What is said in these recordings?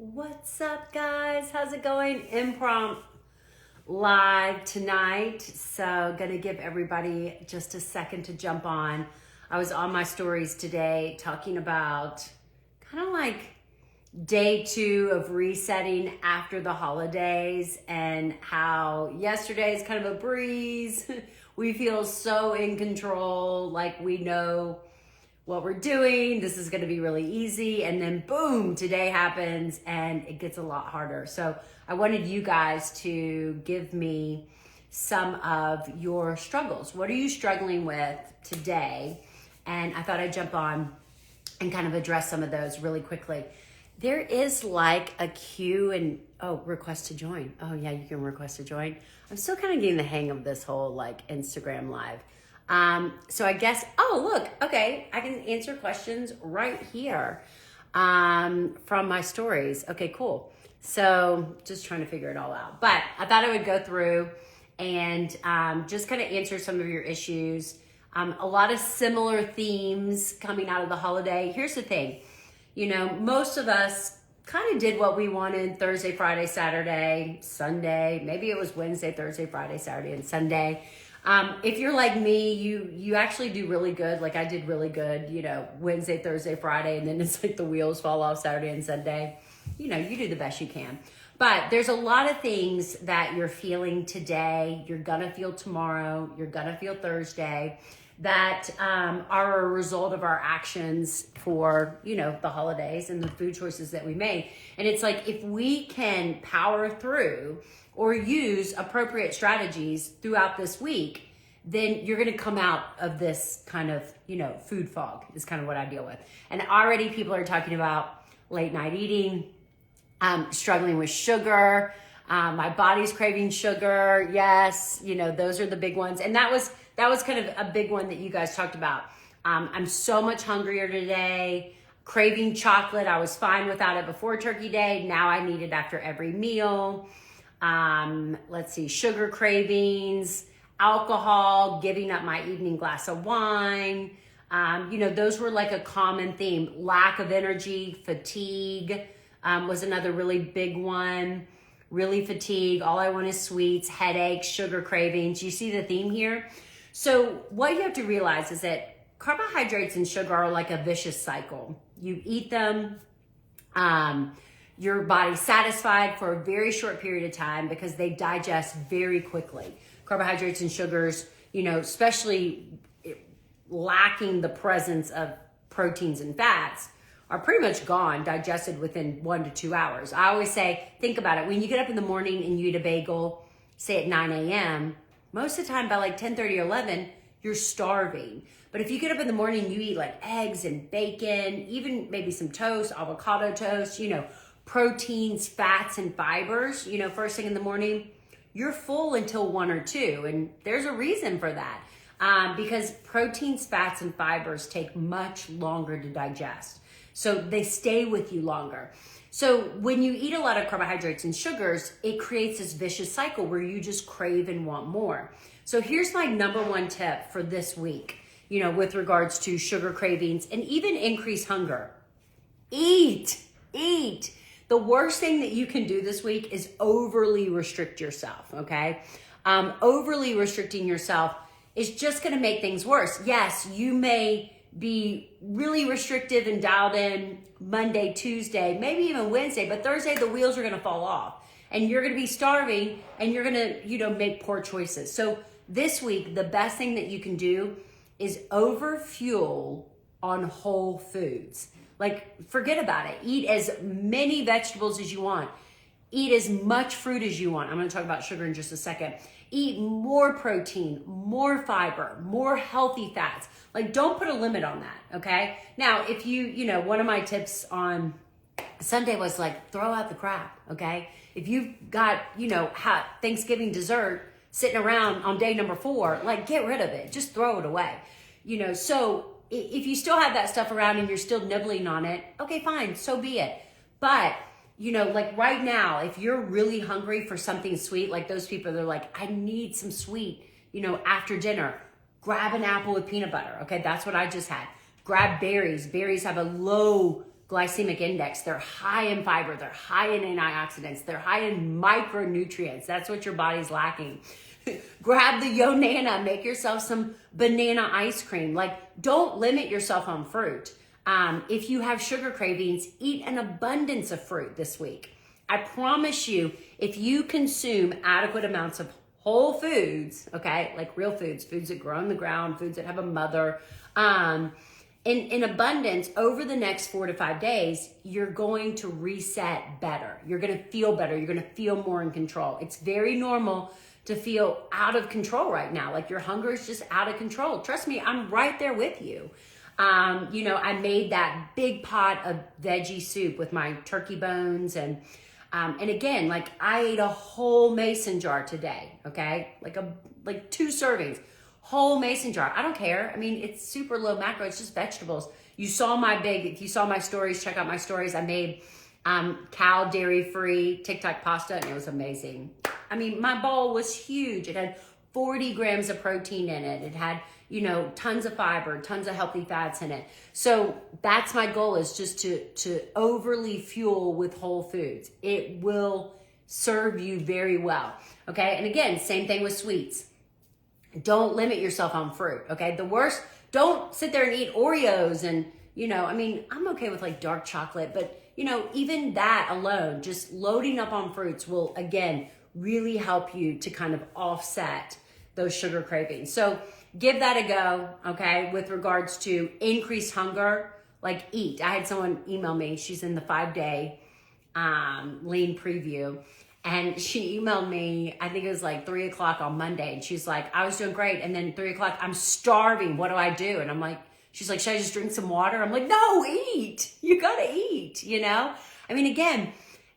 What's up, guys? How's it going? Impromptu live tonight. So, gonna give everybody just a second to jump on. I was on my stories today talking about kind of like day 2 of resetting after the holidays and how yesterday is kind of a breeze. We feel so in control, like we know what we're doing. This is going to be really easy. And then boom, today happens and it gets a lot harder. So I wanted you guys to give me some of your struggles. What are you struggling with today? And I thought I'd jump on and kind of address some of those really quickly. There is like a queue and request to join. Oh yeah, you can request to join. I'm still kind of getting the hang of this whole like Instagram live. So I guess, look, okay, I can answer questions right here from my stories. Okay, cool. So just trying to figure it all out. But I thought I would go through and just kind of answer some of your issues. A lot of similar themes coming out of the holiday. Here's the thing, most of us kind of did what we wanted Thursday, Friday, Saturday, Sunday. Maybe it was Wednesday, Thursday, Friday, Saturday, and Sunday. If you're like me, you actually do really good. Like I did really good, Wednesday, Thursday, Friday, and then it's like the wheels fall off Saturday and Sunday. You do the best you can. But there's a lot of things that you're feeling today, you're gonna feel tomorrow, you're gonna feel Thursday, that are a result of our actions for, the holidays and the food choices that we made. And it's like, if we can power through or use appropriate strategies throughout this week, then you're gonna come out of this kind of, food fog is kind of what I deal with. And already people are talking about late night eating, struggling with sugar, my body's craving sugar. Yes, those are the big ones. And that was kind of a big one that you guys talked about. I'm so much hungrier today, craving chocolate. I was fine without it before Turkey Day. Now I need it after every meal. Let's see, sugar cravings, alcohol, giving up my evening glass of wine. Those were like a common theme. Lack of energy, fatigue was another really big one. Really fatigue, all I want is sweets, headaches, sugar cravings. You see the theme here? So what you have to realize is that carbohydrates and sugar are like a vicious cycle. You eat them, your body's satisfied for a very short period of time because they digest very quickly. Carbohydrates and sugars, especially lacking the presence of proteins and fats, are pretty much gone, digested within 1 to 2 hours. I always say, think about it. When you get up in the morning and you eat a bagel, say at 9 a.m., most of the time by like 10:30 or 11, you're starving. But if you get up in the morning and you eat like eggs and bacon, even maybe some toast, avocado toast, proteins, fats, and fibers, first thing in the morning, you're full until 1 or 2. And there's a reason for that. Because proteins, fats, and fibers take much longer to digest. So they stay with you longer. So when you eat a lot of carbohydrates and sugars, it creates this vicious cycle where you just crave and want more. So here's my number 1 tip for this week, with regards to sugar cravings and even increased hunger. Eat. The worst thing that you can do this week is overly restrict yourself, okay? Overly restricting yourself is just gonna make things worse. Yes, you may be really restrictive and dialed in Monday, Tuesday, maybe even Wednesday, but Thursday the wheels are gonna fall off and you're gonna be starving and you're gonna, make poor choices. So this week, the best thing that you can do is over fuel on whole foods. Like forget about it. Eat as many vegetables as you want. Eat as much fruit as you want. I'm gonna talk about sugar in just a second. Eat more protein, more fiber, more healthy fats. Like don't put a limit on that, okay? Now, if one of my tips on Sunday was like, throw out the crap, okay? If you've got, Thanksgiving dessert sitting around on day number 4, like get rid of it, just throw it away. So if you still have that stuff around and you're still nibbling on it, okay, fine, so be it. But like right now, if you're really hungry for something sweet, like those people, they're like, I need some sweet, after dinner, grab an apple with peanut butter. Okay, that's what I just had. Grab berries. Berries have a low glycemic index. They're high in fiber. They're high in antioxidants. They're high in micronutrients. That's what your body's lacking. Grab the Yonana, make yourself some banana ice cream. Like, don't limit yourself on fruit. If you have sugar cravings, eat an abundance of fruit this week. I promise you, if you consume adequate amounts of whole foods, okay, like real foods, foods that grow on the ground, foods that have a mother, in abundance over the next 4 to 5 days, you're going to reset better. You're going to feel better. You're going to feel more in control. It's very normal to feel out of control right now. Like your hunger is just out of control. Trust me, I'm right there with you. I made that big pot of veggie soup with my turkey bones and again, like I ate a whole mason jar today, okay? Like 2 servings, whole mason jar. I don't care. I mean, it's super low macro. It's just vegetables. If you saw my stories, check out my stories. I made cow dairy-free TikTok pasta and it was amazing. I mean, my bowl was huge. It had 40 grams of protein in it. It had, tons of fiber, tons of healthy fats in it. So that's my goal, is just to overly fuel with whole foods. It will serve you very well. Okay. And again, same thing with sweets. Don't limit yourself on fruit. Okay. The worst, don't sit there and eat Oreos and, I'm okay with like dark chocolate, but even that alone, just loading up on fruits will again really help you to kind of offset those sugar cravings. So give that a go, okay? With regards to increased hunger, like eat. I had someone email me. She's in the 5-day lean preview. And she emailed me, I think it was like 3 o'clock on Monday. And she's like, I was doing great. And then 3 o'clock, I'm starving. What do I do? And I'm like, she's like, should I just drink some water? I'm like, no, eat. You gotta eat, I mean, again,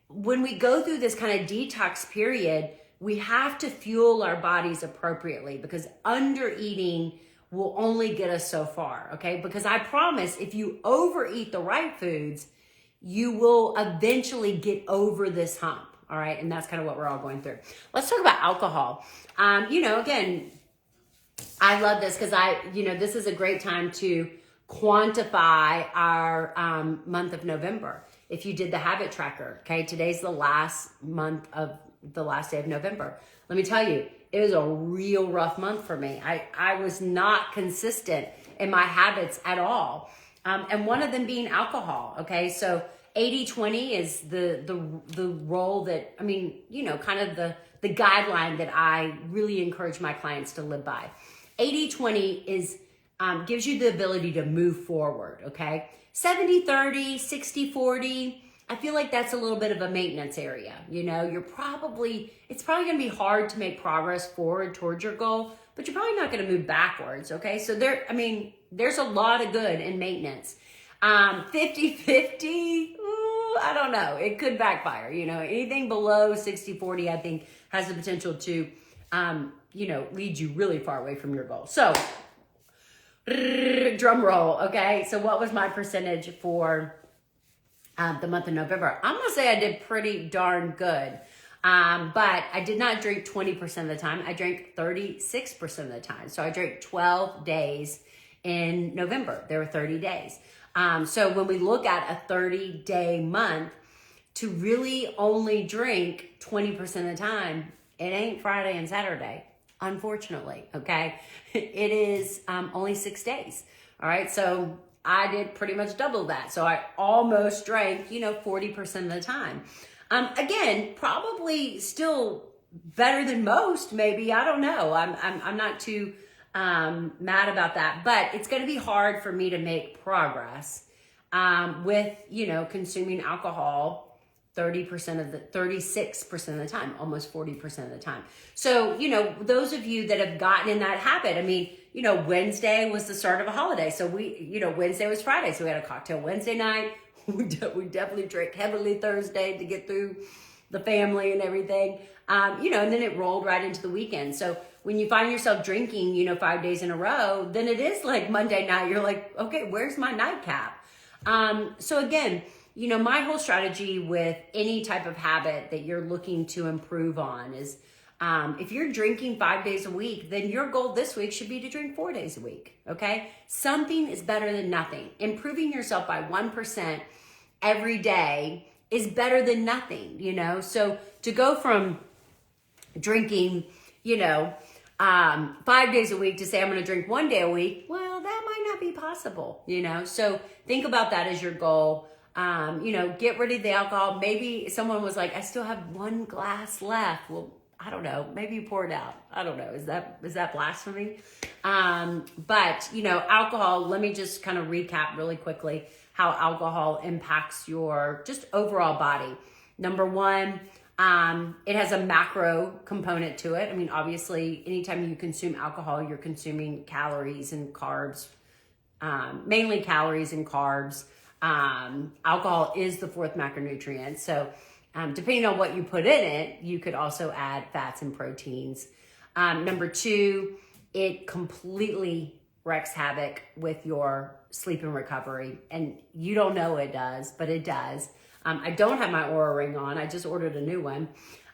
when we go through this kind of detox period, we have to fuel our bodies appropriately, because under eating will only get us so far, okay? Because I promise, if you overeat the right foods, you will eventually get over this hump, all right? And that's kind of what we're all going through. Let's talk about alcohol. Again, I love this because this is a great time to quantify our month of November. If you did the habit tracker, okay, today's the last day of November. Let me tell you, it was a real rough month for me. I was not consistent in my habits at all. And one of them being alcohol, okay? So 80-20 is the role that, kind of the guideline that I really encourage my clients to live by. 80-20 is gives you the ability to move forward, okay? 70-30, 60-40, I feel like that's a little bit of a maintenance area. It's probably going to be hard to make progress forward towards your goal, but you're probably not going to move backwards, okay? So there's a lot of good in maintenance. 50-50, I don't know. It could backfire, anything below 60-40, I think has the potential to, lead you really far away from your goal. So, drum roll, okay? So what was my percentage for the month of November? I'm gonna say I did pretty darn good. But I did not drink 20% of the time. I drank 36% of the time. So I drank 12 days in November. There were 30 days. So when we look at a 30-day month, to really only drink 20% of the time, it ain't Friday and Saturday, unfortunately, okay? It is only 6 days, all right? So I did pretty much double that. So I almost drank, 40% of the time. Again, probably still better than most, maybe. I don't know. I'm not too mad about that, but it's going to be hard for me to make progress with, consuming alcohol 36% of the time, almost 40% of the time. So, those of you that have gotten in that habit, Wednesday was the start of a holiday. So Wednesday was Friday. So we had a cocktail Wednesday night. We definitely drank heavily Thursday to get through the family and everything. And then it rolled right into the weekend. So when you find yourself drinking, 5 days in a row, then it is like Monday night. You're like, okay, where's my nightcap? So again, my whole strategy with any type of habit that you're looking to improve on is, if you're drinking 5 days a week, then your goal this week should be to drink 4 days a week, okay? Something is better than nothing. Improving yourself by 1% every day is better than nothing, you know? So to go from drinking, 5 days a week to say I'm going to drink 1 day a week, well, that might not be possible, you know? So think about that as your goal. Get rid of the alcohol. Maybe someone was like, I still have 1 glass left. Well, I don't know. Maybe you pour it out. I don't know. Is that blasphemy? But alcohol, let me just kind of recap really quickly how alcohol impacts your just overall body. Number one, it has a macro component to it. I mean, obviously, anytime you consume alcohol, you're consuming calories and carbs, mainly calories and carbs. Alcohol is the 4th macronutrient. So depending on what you put in it, you could also add fats and proteins. Number 2, it completely wreaks havoc with your sleep and recovery. And you don't know it does, but it does. I don't have my Oura Ring on. I just ordered a new one,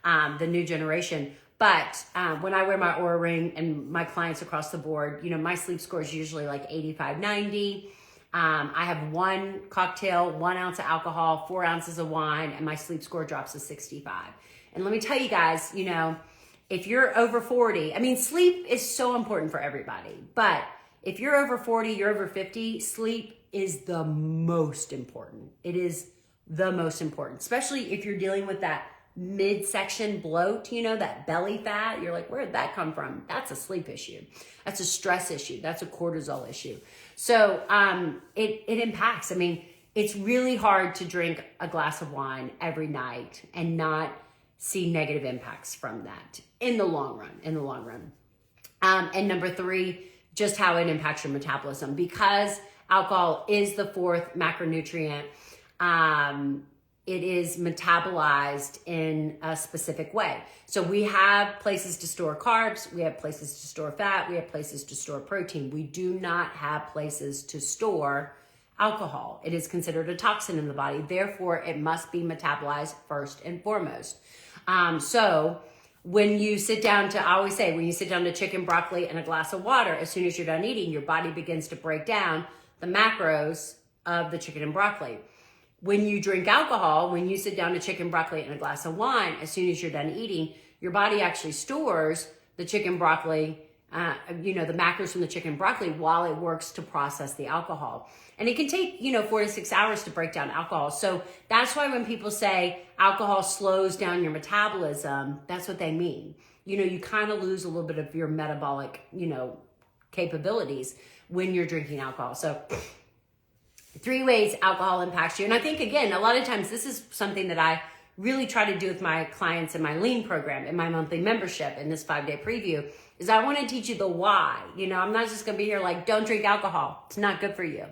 the new generation. But when I wear my Oura Ring and my clients across the board, my sleep score is usually like 85, 90. I have 1 cocktail, 1 ounce of alcohol, 4 ounces of wine, and my sleep score drops to 65. And let me tell you guys, if you're over 40, I mean, sleep is so important for everybody. But if you're over 40, you're over 50, sleep is the most important. It is the most important, especially if you're dealing with that midsection bloat, that belly fat. You're like, where did that come from? That's a sleep issue. That's a stress issue. That's a cortisol issue. So it impacts. I mean, it's really hard to drink a glass of wine every night and not see negative impacts from that in the long run. And number 3, just how it impacts your metabolism. Because alcohol is the 4th macronutrient, it is metabolized in a specific way. So we have places to store carbs, we have places to store fat, we have places to store protein. We do not have places to store alcohol. It is considered a toxin in the body. Therefore, it must be metabolized first and foremost. So when you sit down to, I always say, when you sit down to chicken, broccoli, and a glass of water, as soon as you're done eating, your body begins to break down the macros of the chicken and broccoli. When you drink alcohol, when you sit down to chicken, broccoli, and a glass of wine, as soon as you're done eating, your body actually stores the chicken, broccoli, the macros from the chicken and broccoli while it works to process the alcohol. And it can take, 4 to 6 hours to break down alcohol. So that's why when people say alcohol slows down your metabolism, that's what they mean. You kind of lose a little bit of your metabolic, capabilities when you're drinking alcohol. So 3 ways alcohol impacts you. And I think, again, a lot of times this is something that I really try to do with my clients in my lean program, in my monthly membership, in this 5-day preview, is I want to teach you the why. I'm not just going to be here like, don't drink alcohol. It's not good for you.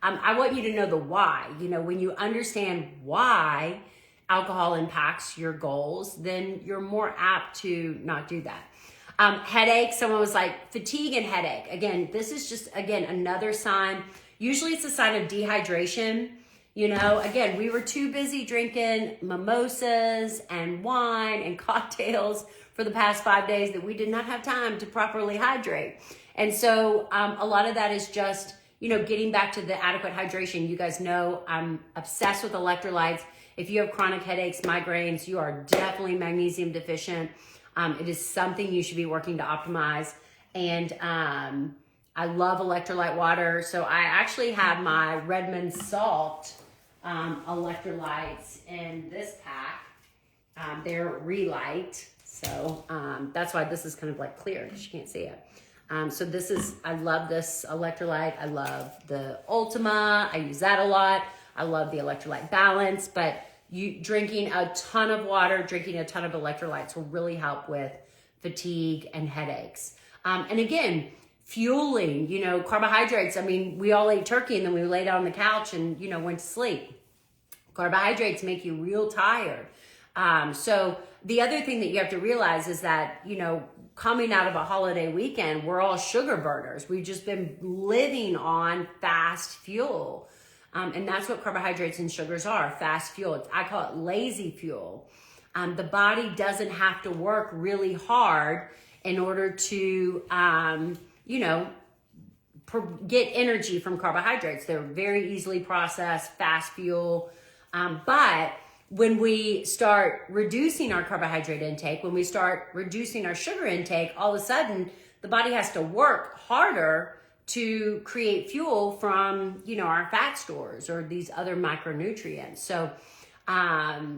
I want you to know the why. When you understand why alcohol impacts your goals, then you're more apt to not do that. Headache, someone was like, fatigue and headache. Again, this is just, another sign. Usually it's a sign of dehydration. Again, we were too busy drinking mimosas and wine and cocktails for the past 5 days that we did not have time to properly hydrate. And so a lot of that is just, getting back to the adequate hydration. You guys know I'm obsessed with electrolytes. If you have chronic headaches, migraines, you are definitely magnesium deficient. It is something you should be working to optimize. And I love electrolyte water. So I actually have my Redmond Salt electrolytes in this pack. They're Relight. So that's why this is kind of like clear because you can't see it. So I love this electrolyte. I love the Ultima. I use that a lot. I love the electrolyte balance, but drinking a ton of water, drinking a ton of electrolytes will really help with fatigue and headaches. And again, fueling, carbohydrates. I mean, we all ate turkey and then we lay down on the couch and, went to sleep. Carbohydrates make you real tired. So the other thing that you have to realize is that, coming out of a holiday weekend, we're all sugar burners. We've just been living on fast fuel. And that's what carbohydrates and sugars are, fast fuel. I call it lazy fuel. The body doesn't have to work really hard in order to, get energy from carbohydrates. They're very easily processed, fast fuel. But when we start reducing our carbohydrate intake, when we start reducing our sugar intake, all of a sudden the body has to work harder to create fuel from, our fat stores or these other micronutrients. So, that's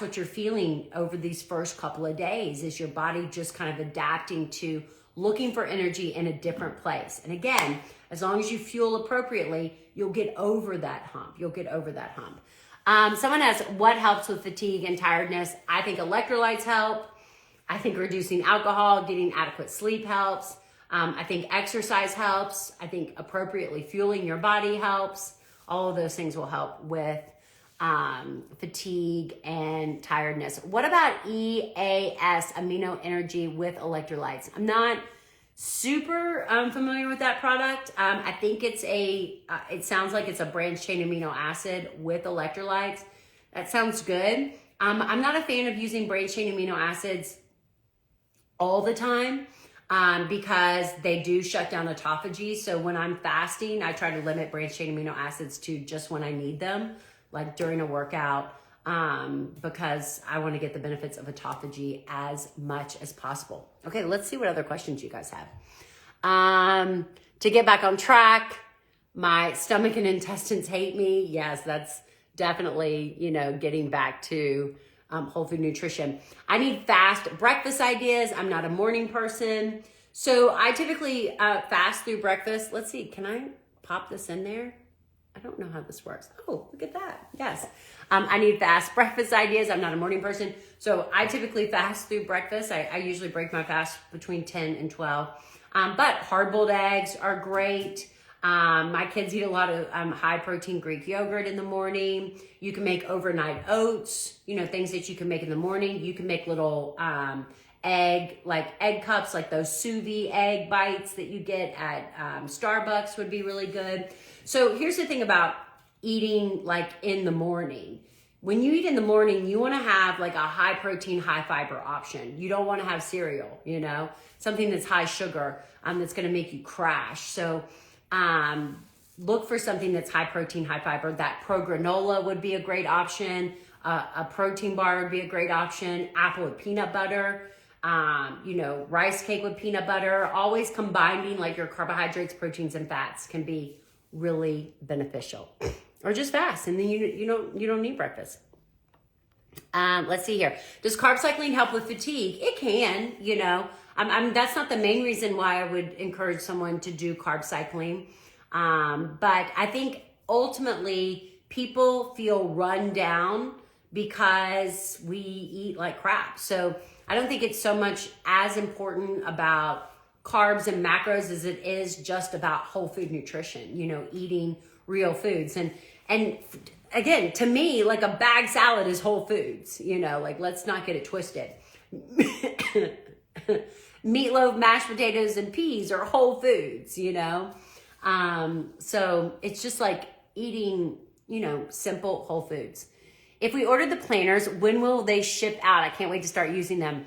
what you're feeling over these first couple of days, is your body just kind of adapting to looking for energy in a different place. And again, as long as you fuel appropriately, you'll get over that hump. Someone asks, what helps with fatigue and tiredness? I think electrolytes help. I think reducing alcohol, getting adequate sleep helps. I think exercise helps. I think appropriately fueling your body helps. All of those things will help with fatigue and tiredness. What about EAS, amino energy with electrolytes? I'm not super familiar with that product. I think it sounds like it's a branched chain amino acid with electrolytes. That sounds good. I'm not a fan of using branched chain amino acids all the time because they do shut down autophagy. So when I'm fasting, I try to limit branched chain amino acids to just when I need them, like during a workout, because I want to get the benefits of autophagy as much as possible. Okay, let's see what other questions you guys have. To get back on track, my stomach and intestines hate me. Yes, that's definitely, getting back to whole food nutrition. I need fast breakfast ideas. I'm not a morning person. So I typically fast through breakfast. Let's see, can I pop this in there? I don't know how this works. Oh, look at that. Yes. I need fast breakfast ideas. I'm not a morning person. So I typically fast through breakfast. I usually break my fast between 10 and 12. But hard-boiled eggs are great. My kids eat a lot of high protein Greek yogurt in the morning. You can make overnight oats, things that you can make in the morning. You can make little egg cups, like those sous vide egg bites that you get at Starbucks would be really good. So here's the thing about eating in the morning. When you eat in the morning, you want to have a high protein, high fiber option. You don't want to have cereal, something that's high sugar, that's going to make you crash. So look for something that's high protein, high fiber. That pro granola would be a great option. A protein bar would be a great option. Apple with peanut butter, rice cake with peanut butter. Always combining your carbohydrates, proteins, and fats can be really beneficial. Or just fast, and then you don't need breakfast. Let's see here. Does carb cycling help with fatigue? It can, that's not the main reason why I would encourage someone to do carb cycling. But I think ultimately people feel run down because we eat like crap. So I don't think it's so much as important about carbs and macros as it is just about whole food nutrition, eating real foods. And again, to me, a bag salad is whole foods, let's not get it twisted. Meatloaf, mashed potatoes, and peas are whole foods, so it's just eating, simple whole foods. If we ordered the planners, when will they ship out? I can't wait to start using them.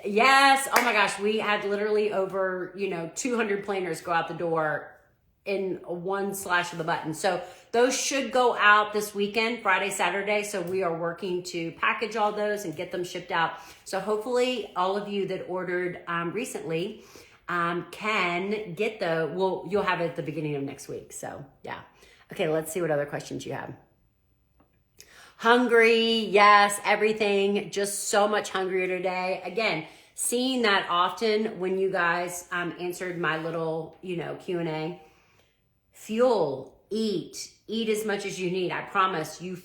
Yes. Oh my gosh. We had literally over, 200 planners go out the door in one slash of the button. So those should go out this weekend, Friday, Saturday. So we are working to package all those and get them shipped out. So hopefully all of you that ordered recently can get you'll have it at the beginning of next week. So yeah. Okay. Let's see what other questions you have. Hungry, yes, everything, just so much hungrier today. Again, seeing that often when you guys answered my little, Q&A. Fuel, eat as much as you need. I promise you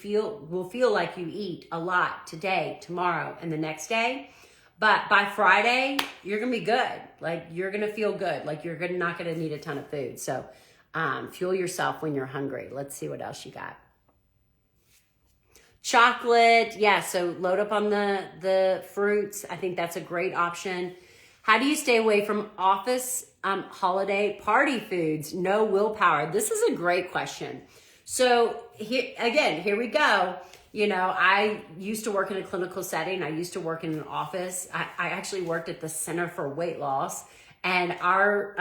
will feel like you eat a lot today, tomorrow, and the next day. But by Friday, you're going to be good. You're going to feel good. You're not going to need a ton of food. So fuel yourself when you're hungry. Let's see what else you got. Chocolate, yeah, so load up on the fruits. I think that's a great option. How do you stay away from office holiday party foods? No willpower. This is a great question. So here we go. I used to work in a clinical setting. I used to work in an office. I actually worked at the Center for Weight Loss, and our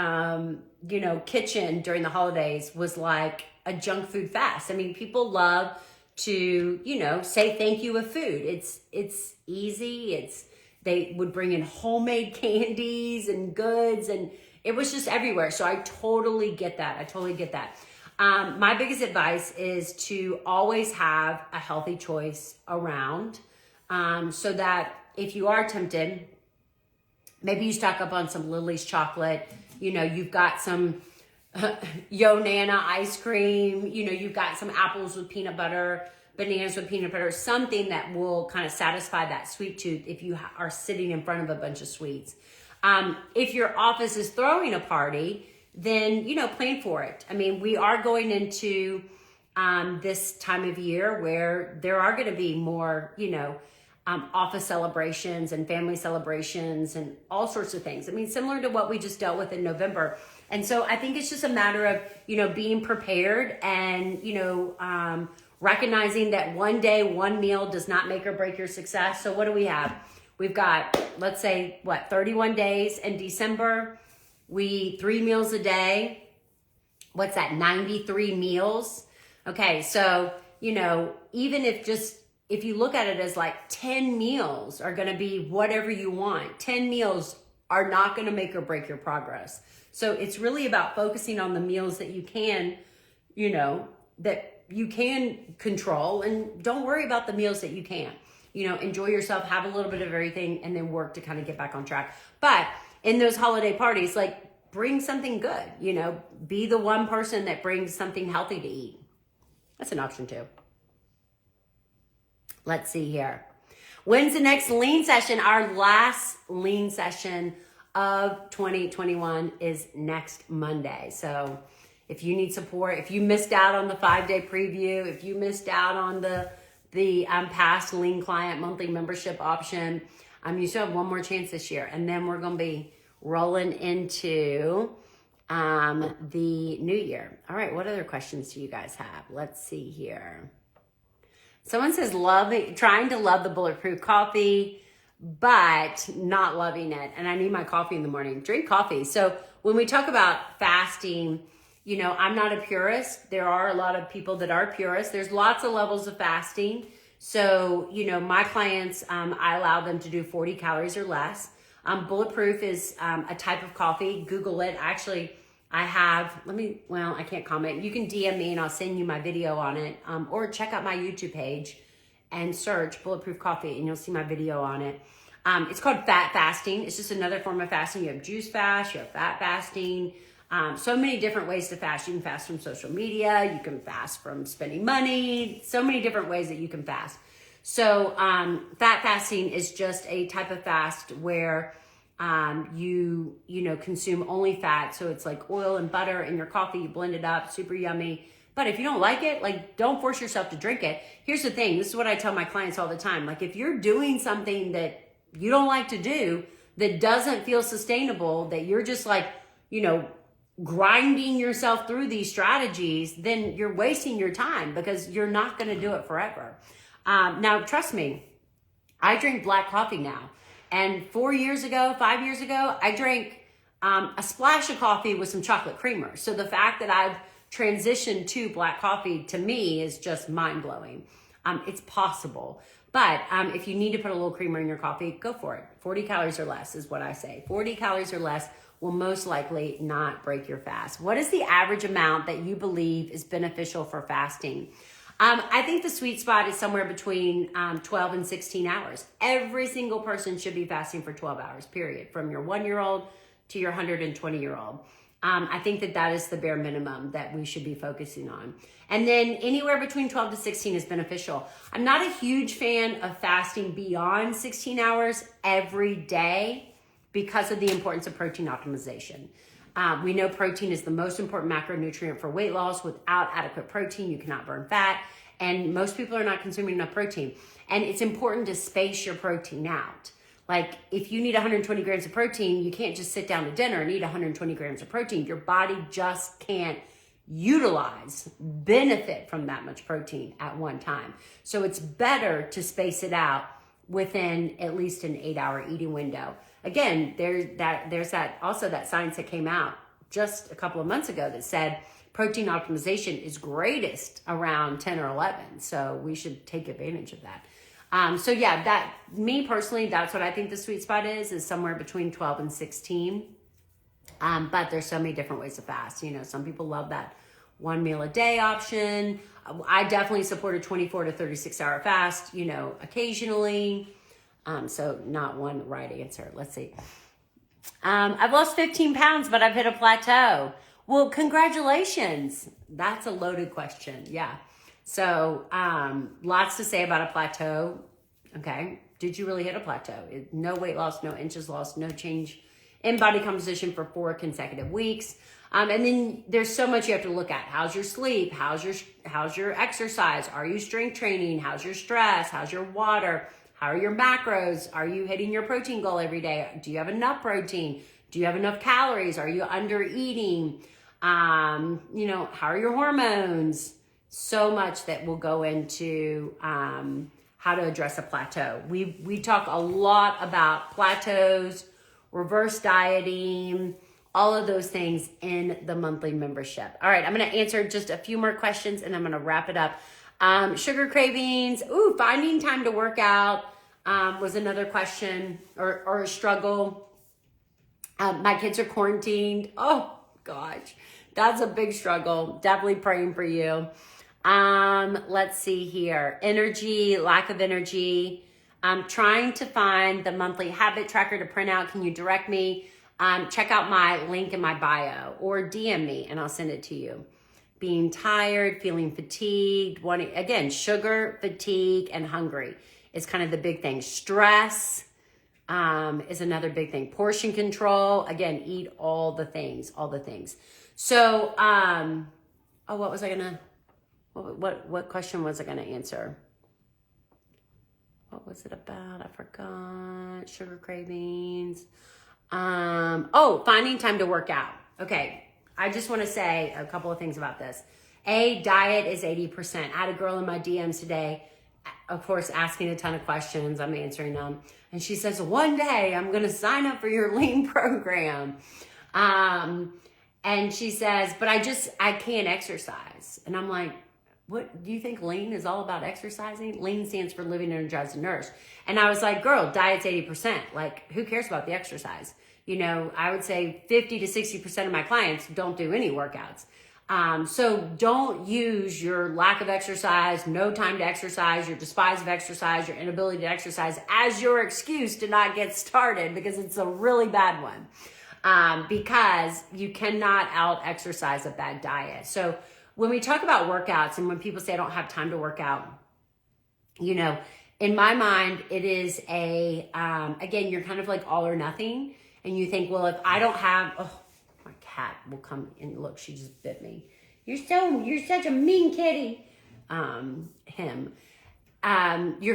kitchen during the holidays was like a junk food fest. I mean, people love to, say thank you with food. It's easy. They would bring in homemade candies and goods, and it was just everywhere. So I totally get that. My biggest advice is to always have a healthy choice around, so that if you are tempted, maybe you stock up on some Lily's chocolate, you've got some Yo Nana ice cream, you've got some apples with peanut butter, bananas with peanut butter, something that will kind of satisfy that sweet tooth if you are sitting in front of a bunch of sweets. If your office is throwing a party, then, plan for it. I mean, we are going into this time of year where there are going to be more, office celebrations and family celebrations and all sorts of things. I mean, similar to what we just dealt with in November. And so I think it's just a matter of, being prepared and, recognizing that one day, one meal does not make or break your success. So what do we have? We've got, let's say, 31 days in December. We eat 3 meals a day. What's that? 93 meals. Okay. So, even if you look at it as like 10 meals are going to be whatever you want, 10 meals are not going to make or break your progress. So it's really about focusing on the meals that you can, that you can control, and don't worry about the meals that you can't. Enjoy yourself, have a little bit of everything, and then work to kind of get back on track. But in those holiday parties, bring something good, be the one person that brings something healthy to eat. That's an option too. Let's see here. When's the next lean session? Our last lean session of 2021 is next Monday. So if you need support, if you missed out on the 5-day preview, if you missed out on the past lean client monthly membership option, you still have one more chance this year. And then we're going to be rolling into the new year. All right. What other questions do you guys have? Let's see here. Someone says trying to love the bulletproof coffee, but not loving it. And I need my coffee in the morning. Drink coffee. So when we talk about fasting, I'm not a purist. There are a lot of people that are purists. There's lots of levels of fasting. So, my clients, I allow them to do 40 calories or less. Bulletproof is a type of coffee. Google it. Actually, I can't comment. You can DM me and I'll send you my video on it. Or check out my YouTube page and search Bulletproof Coffee and you'll see my video on it. It's called fat fasting. It's just another form of fasting. You have juice fast, you have fat fasting. So many different ways to fast. You can fast from social media. You can fast from spending money. So many different ways that you can fast. So fat fasting is just a type of fast where you consume only fat. So it's like oil and butter in your coffee. You blend it up, super yummy. But if you don't like it, don't force yourself to drink it. Here's the thing. This is what I tell my clients all the time. If you're doing something that you don't like to do, that doesn't feel sustainable, that you're just grinding yourself through these strategies, then you're wasting your time because you're not going to do it forever. Now, trust me, I drink black coffee now. And 5 years ago, I drank a splash of coffee with some chocolate creamer. So the fact that I've transitioned to black coffee, to me, is just mind-blowing. It's possible. But if you need to put a little creamer in your coffee, go for it. 40 calories or less is what I say. 40 calories or less will most likely not break your fast. What is the average amount that you believe is beneficial for fasting? I think the sweet spot is somewhere between 12 and 16 hours. Every single person should be fasting for 12 hours, period, from your 1-year-old to your 120-year-old. I think that is the bare minimum that we should be focusing on. And then anywhere between 12 to 16 is beneficial. I'm not a huge fan of fasting beyond 16 hours every day because of the importance of protein optimization. We know protein is the most important macronutrient for weight loss. Without adequate protein, you cannot burn fat. And most people are not consuming enough protein. And it's important to space your protein out. If you need 120 grams of protein, you can't just sit down to dinner and eat 120 grams of protein. Your body just can't benefit from that much protein at one time. So it's better to space it out within at least an 8-hour eating window. Again, there's that science that came out just a couple of months ago that said protein optimization is greatest around 10 or 11. So we should take advantage of that. So yeah, me personally, that's what I think the sweet spot is somewhere between 12 and 16. But there's so many different ways to fast. You know, some people love that 1 meal a day option. I definitely support a 24 to 36 hour fast, you know, occasionally. So not one right answer. Let's see. I've lost 15 pounds, but I've hit a plateau. Well, congratulations. That's a loaded question. Yeah. So, lots to say about a plateau. Okay. Did you really hit a plateau? No weight loss, no inches lost, no change in body composition for 4 consecutive weeks. And then there's so much you have to look at. How's your sleep? How's your exercise? Are you strength training? How's your stress? How's your water? How are your macros? Are you hitting your protein goal every day? Do you have enough protein? Do you have enough calories? Are you under eating? You know, how are your hormones? So much that will go into how to address a plateau. We talk a lot about plateaus, reverse dieting, all of those things in the monthly membership. All right, I'm going to answer just a few more questions and I'm going to wrap it up. Sugar cravings. Ooh, finding time to work out was another question or a struggle. My kids are quarantined. Oh gosh, that's a big struggle. Definitely praying for you. Let's see here. Energy, lack of energy. I'm trying to find the monthly habit tracker to print out. Can you direct me? Check out my link in my bio or DM me and I'll send it to you. Being tired, feeling fatigued, wanting, again, sugar, fatigue, and hungry is kind of the big thing. Stress is another big thing. Portion control, again, eat all the things. So, what was I gonna, what question was I gonna answer? What was it about? I forgot. Sugar cravings. Finding time to work out. Okay. I just want to say a couple of things about this. Diet is 80%. I had a girl in my DMs today, of course, asking a ton of questions. I'm answering them. And she says, one day I'm going to sign up for your lean program. And she says, but I can't exercise. And I'm like, what do you think lean is all about exercising? Lean stands for living energized and nourished. And I was like, girl, diet's 80%. Like, who cares about the exercise? You know, I would say 50 to 60% of my clients don't do any workouts. So don't use your lack of exercise, no time to exercise, your despise of exercise, your inability to exercise as your excuse to not get started, because it's a really bad one. Because you cannot out exercise a bad diet. So when we talk about workouts and when people say I don't have time to work out, you know, in my mind, it is again, you're kind of like all or nothing. And you think, well, if I don't have, my cat will come and look, she just bit me. You're such a mean kitty. You're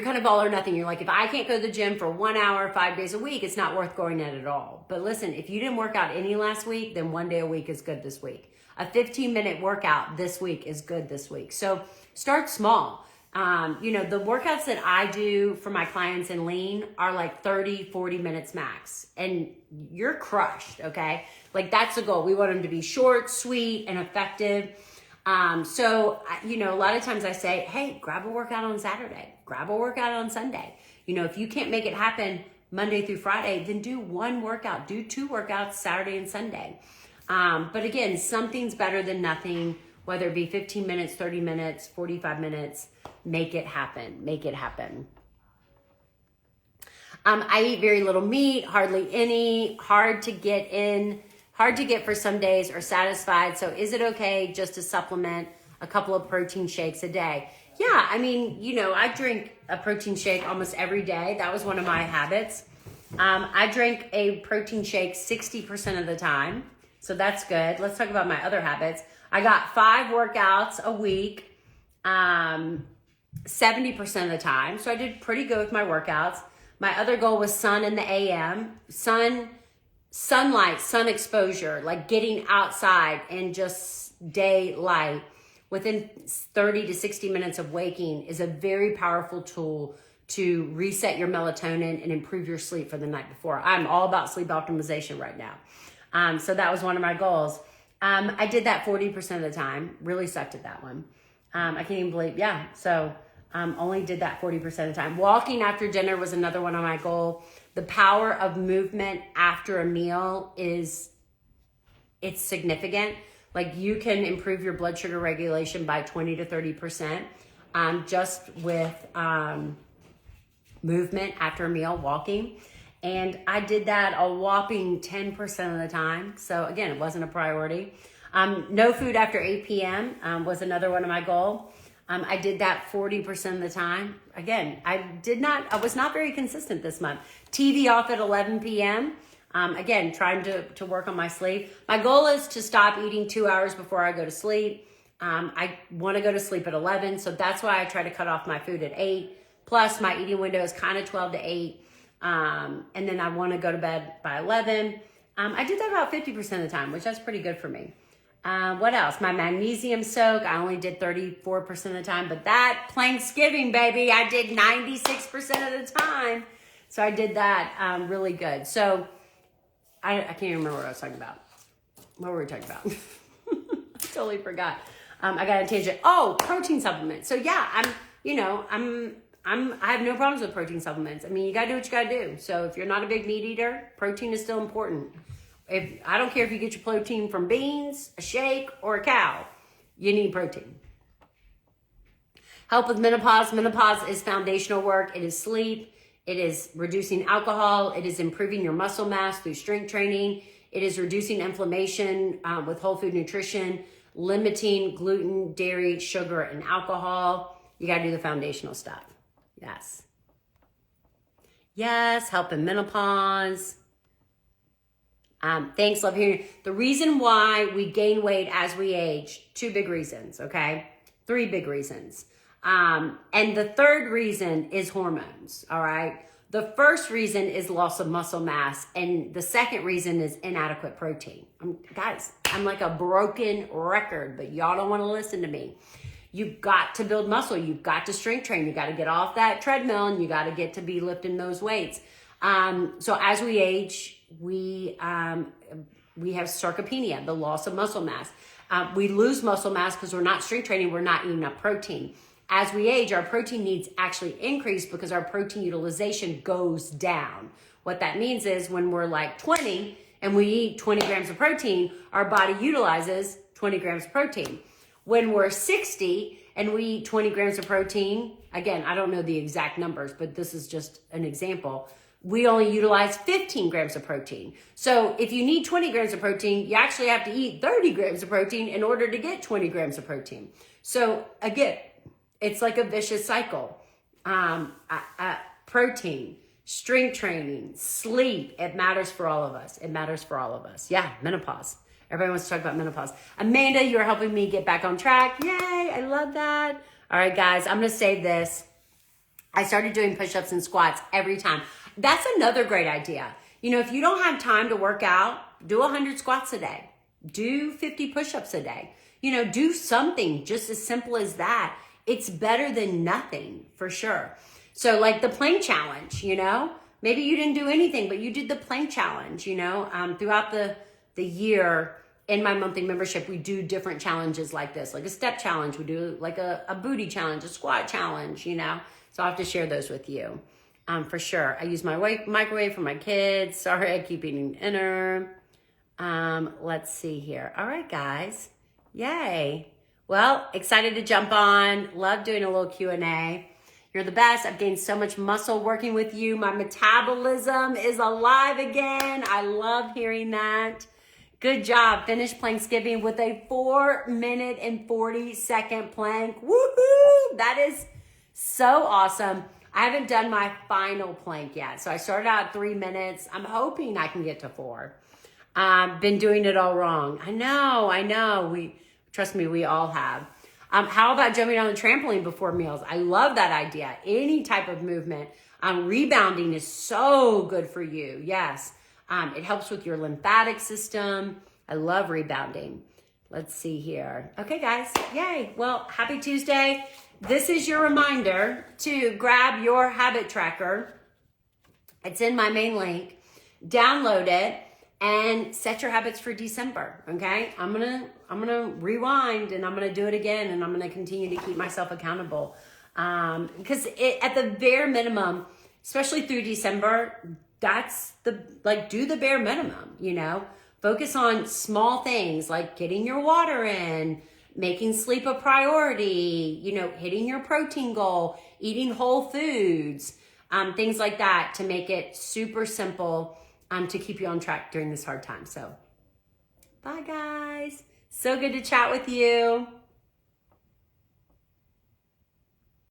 kind of all or nothing. You're like, if I can't go to the gym for 1 hour, 5 days a week, it's not worth going at all. But listen, if you didn't work out any last week, then 1 day a week is good this week. A 15-minute workout this week is good this week. So start small. You know, the workouts that I do for my clients in lean are like 30, 40 minutes max. And you're crushed, okay? Like that's the goal. We want them to be short, sweet, and effective. So, you know, a lot of times I say, hey, grab a workout on Saturday. Grab a workout on Sunday. You know, if you can't make it happen Monday through Friday, then do one workout. Do 2 workouts Saturday and Sunday. But again, something's better than nothing, whether it be 15 minutes, 30 minutes, 45 minutes. Make it happen. Make it happen. I eat very little meat, hardly any, hard to get for some days or satisfied. So is it okay just to supplement a couple of protein shakes a day? Yeah, I mean, you know, I drink a protein shake almost every day. That was one of my habits. I drink a protein shake 60% of the time. So that's good. Let's talk about my other habits. I got 5 workouts a week, 70% of the time. So I did pretty good with my workouts. My other goal was sun in the AM, sunlight, sun exposure, like getting outside and just daylight within 30 to 60 minutes of waking is a very powerful tool to reset your melatonin and improve your sleep for the night before. I'm all about sleep optimization right now. So that was one of my goals. I did that 40% of the time. Really sucked at that one. I can't even believe, yeah. So only did that 40% of the time. Walking after dinner was another one on my goal. The power of movement after a meal it's significant. Like you can improve your blood sugar regulation by 20 to 30% just with movement after a meal, walking. And I did that a whopping 10% of the time. So again, it wasn't a priority. No food after 8 p.m. Was another one of my goals. I did that 40% of the time. Again, I was not very consistent this month. TV off at 11 p.m. Again, trying to work on my sleep. My goal is to stop eating 2 hours before I go to sleep. I want to go to sleep at 11. So that's why I try to cut off my food at 8. Plus my eating window is kind of 12 to 8. And then I want to go to bed by 11. I did that about 50% of the time, which that's pretty good for me. What else? My magnesium soak, I only did 34% of the time, but that Thanksgiving, baby, I did 96% of the time. So I did that really good. So I can't even remember what I was talking about. What were we talking about? I totally forgot. I got a tangent. Oh, protein supplements. So yeah, I have no problems with protein supplements. I mean, you gotta do what you gotta do. So if you're not a big meat eater, protein is still important. I don't care if you get your protein from beans, a shake, or a cow, you need protein. Help with menopause. Menopause is foundational work. It is sleep. It is reducing alcohol. It is improving your muscle mass through strength training. It is reducing inflammation with whole food nutrition, limiting gluten, dairy, sugar, and alcohol. You gotta do the foundational stuff. Yes. Yes, help in menopause. Thanks, love hearing you. The reason why we gain weight as we age, 2 big reasons, okay? 3 big reasons. And the third reason is hormones, all right? The first reason is loss of muscle mass, and the second reason is inadequate protein. Guys, I'm like a broken record, but y'all don't want to listen to me. You've got to build muscle. You've got to strength train. You got to get off that treadmill, and you got to get to be lifting those weights. So as we age, we have sarcopenia, the loss of muscle mass. We lose muscle mass because we're not strength training. We're not eating enough protein. As we age, our protein needs actually increase because our protein utilization goes down. What that means is when we're like 20 and we eat 20 grams of protein, our body utilizes 20 grams of protein. When we're 60 and we eat 20 grams of protein, again, I don't know the exact numbers, but this is just an example. We only utilize 15 grams of protein. So if you need 20 grams of protein, you actually have to eat 30 grams of protein in order to get 20 grams of protein. So again, it's like a vicious cycle. Protein, strength training, sleep, it matters for all of us. It matters for all of us. Yeah, menopause. Everybody wants to talk about menopause. Amanda, you are helping me get back on track. Yay, I love that. All right, guys, I'm going to say this. I started doing push-ups and squats every time. That's another great idea. You know, if you don't have time to work out, do 100 squats a day. Do 50 push-ups a day. You know, do something just as simple as that. It's better than nothing, for sure. So like the plank challenge, you know, maybe you didn't do anything, but you did the plank challenge, you know, throughout the year in my monthly membership, we do different challenges like this, like a step challenge. We do like a booty challenge, a squat challenge, you know, so I'll have to share those with you. For sure. I use my microwave for my kids. Sorry, I keep eating dinner. Let's see here. All right, guys. Yay. Well, excited to jump on. Love doing a little Q&A. You're the best. I've gained so much muscle working with you. My metabolism is alive again. I love hearing that. Good job. Finished Thanksgiving with a 4-minute and 40-second plank. Woohoo! That is so awesome. I haven't done my final plank yet. So I started out at 3 minutes. I'm hoping I can get to 4. Been doing it all wrong. I know. Trust me, we all have. How about jumping on the trampoline before meals? I love that idea. Any type of movement. Rebounding is so good for you. Yes. It helps with your lymphatic system. I love rebounding. Let's see here. Okay, guys. Yay. Well, happy Tuesday. This is your reminder to grab your habit tracker. It's in my main link. Download it and set your habits for December. Okay, I'm gonna rewind and I'm gonna do it again, and I'm gonna continue to keep myself accountable, because at the bare minimum, especially through December, that's do the bare minimum. Focus on small things like getting your water in, making sleep a priority, hitting your protein goal, eating whole foods, things like that, to make it super simple, to keep you on track during this hard time. So, bye guys. So good to chat with you.